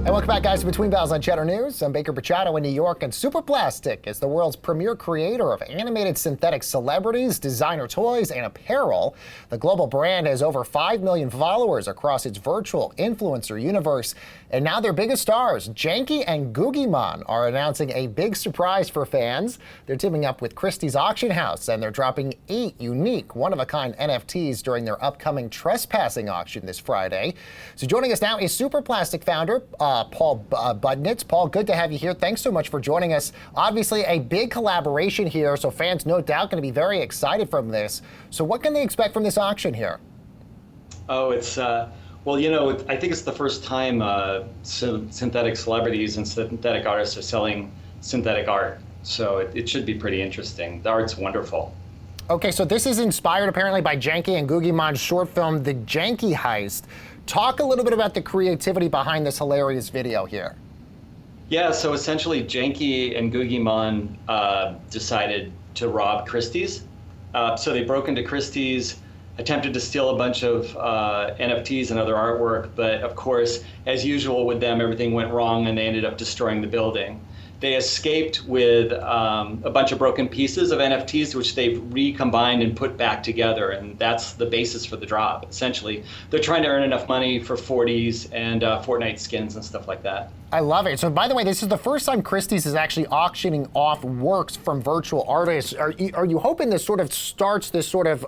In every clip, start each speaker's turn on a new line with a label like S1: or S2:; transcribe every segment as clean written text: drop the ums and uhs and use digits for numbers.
S1: And welcome back, guys, to Between Bells on Cheddar News. I'm Baker Pachado in New York, and Superplastic is the world's premier creator of animated synthetic celebrities, designer toys, and apparel. The global brand has over 5 million followers across its virtual influencer universe. And now their biggest stars, Janky and Guggimon, are announcing a big surprise for fans. They're teaming up with Christie's auction house, and they're dropping 8 unique, one-of-a-kind NFTs during their upcoming trespassing auction this Friday. So joining us now is Superplastic founder, Paul Budnitz. Paul, good to have you here. Thanks so much for joining us. Obviously, a big collaboration here, so fans no doubt going to be very excited from this. So what can they expect from this auction here?
S2: Oh, it's, well, you know, I think it's the first time synthetic celebrities and synthetic artists are selling synthetic art. So it should be pretty interesting. The art's wonderful.
S1: Okay, so this is inspired apparently by Janky and Guggimon's short film, The Janky Heist. Talk a little bit about the creativity behind this hilarious video here.
S2: Yeah, so essentially Janky and Guggimon decided to rob Christie's. So they broke into Christie's, attempted to steal a bunch of NFTs and other artwork, but of course, as usual with them, everything went wrong and they ended up destroying the building. They escaped with a bunch of broken pieces of NFTs, which they've recombined and put back together, and that's the basis for the drop. Essentially, they're trying to earn enough money for 40s and Fortnite skins and stuff like that.
S1: I love it. So, by the way, this is the first time Christie's is actually auctioning off works from virtual artists. Are you hoping this sort of starts this sort of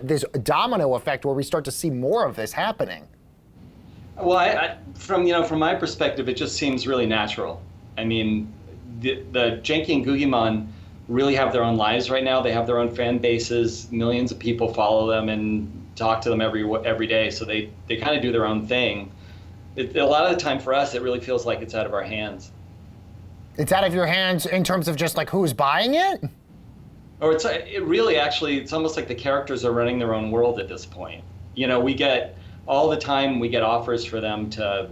S1: this domino effect where we start to see more of this happening?
S2: Well, from my perspective, it just seems really natural. I mean, the Janky and Guggimon really have their own lives right now. They have their own fan bases. Millions of people follow them and talk to them every day. So they kind of do their own thing. A lot of the time for us, it really feels like it's out of our hands.
S1: It's out of your hands in terms of just like who's buying it?
S2: Or it's almost like the characters are running their own world at this point. You know, we get offers for them to,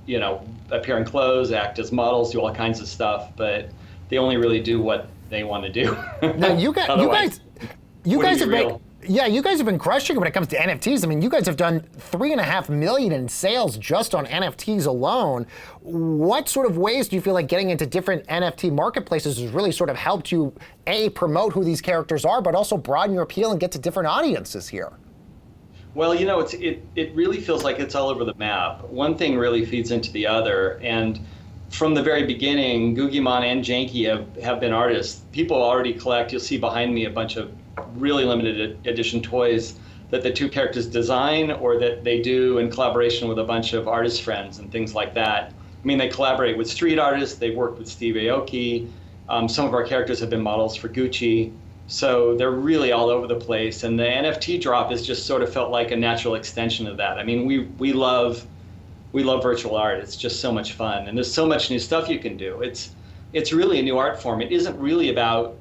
S2: you know, appear in clothes, act as models, do all kinds of stuff, but they only really do what they want to do.
S1: Now you guys have been crushing it when it comes to NFTs. I mean, you guys have done $3.5 million in sales just on NFTs alone. What sort of ways do you feel like getting into different NFT marketplaces has really sort of helped you, A, promote who these characters are, but also broaden your appeal and get to different audiences here?
S2: Well, you know, it really feels like it's all over the map. One thing really feeds into the other, and from the very beginning, Guggimon and Janky have been artists. People already collect. You'll see behind me a bunch of really limited edition toys that the two characters design or that they do in collaboration with a bunch of artist friends and things like that. I mean, they collaborate with street artists. They've worked with Steve Aoki. Some of our characters have been models for Gucci. So they're really all over the place, and the NFT drop has just sort of felt like a natural extension of that. I mean, we love virtual art. It's just so much fun, and there's so much new stuff you can do. It's really a new art form. It isn't really about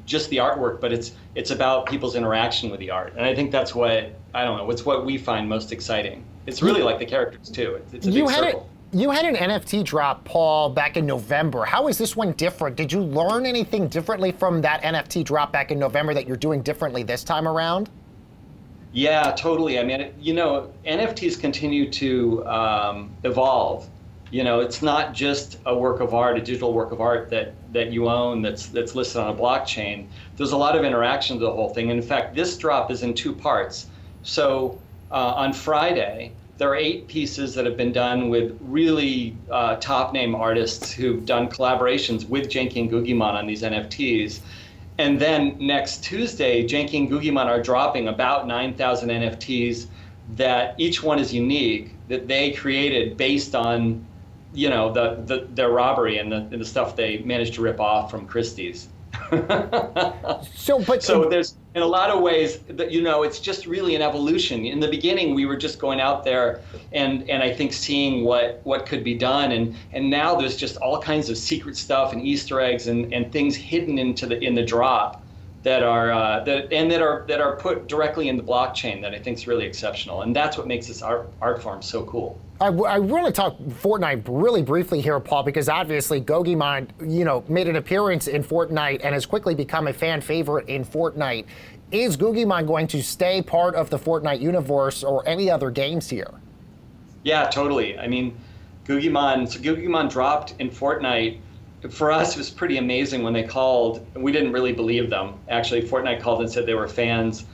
S2: just the artwork, but it's about people's interaction with the art, and I think that's what it's what we find most exciting. It's really like the characters too. It's a big circle.
S1: You had an NFT drop, Paul, back in November. How is this one different? Did you learn anything differently from that NFT drop back in November that you're doing differently this time around?
S2: Yeah, totally. I mean, you know, NFTs continue to evolve. You know, it's not just a work of art, a digital work of art that you own that's listed on a blockchain. There's a lot of interaction to the whole thing. In fact, this drop is in 2 parts. So on Friday, there are 8 pieces that have been done with really top name artists who've done collaborations with Janky and Guggimon on these NFTs. And then next Tuesday, Janky and Guggimon are dropping about 9,000 NFTs that each one is unique, that they created based on, you know, their robbery and the stuff they managed to rip off from Christie's.
S1: So
S2: there's, in a lot of ways, that, you know, it's just really an evolution. In the beginning, we were just going out there and I think seeing what could be done, and now there's just all kinds of secret stuff and Easter eggs and things hidden in the drop that are put directly in the blockchain that I think is really exceptional, and that's what makes this art form so cool.
S1: I want to talk Fortnite really briefly here, Paul, because obviously Guggimon, you know, made an appearance in Fortnite and has quickly become a fan favorite in Fortnite. Is Guggimon going to stay part of the Fortnite universe or any other games here?
S2: Yeah, totally. I mean, Guggimon. So Guggimon dropped in Fortnite. For us, it was pretty amazing when they called. We didn't really believe them. Actually, Fortnite called and said they were fans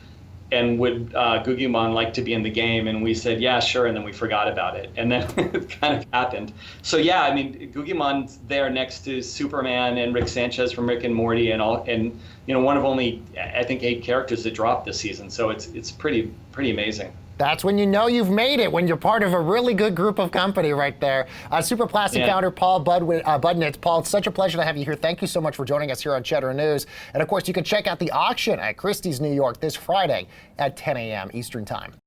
S2: and would Guggimon like to be in the game? And we said, yeah, sure. And then we forgot about it. And then it kind of happened. So yeah, I mean, Guggimon's there next to Superman and Rick Sanchez from Rick and Morty and one of only, I think, 8 characters that dropped this season. So it's pretty amazing.
S1: That's when you know you've made it, when you're part of a really good group of company right there. Superplastic founder Paul Budnitz. Paul, it's such a pleasure to have you here. Thank you so much for joining us here on Cheddar News. And of course, you can check out the auction at Christie's New York this Friday at 10 a.m. Eastern Time.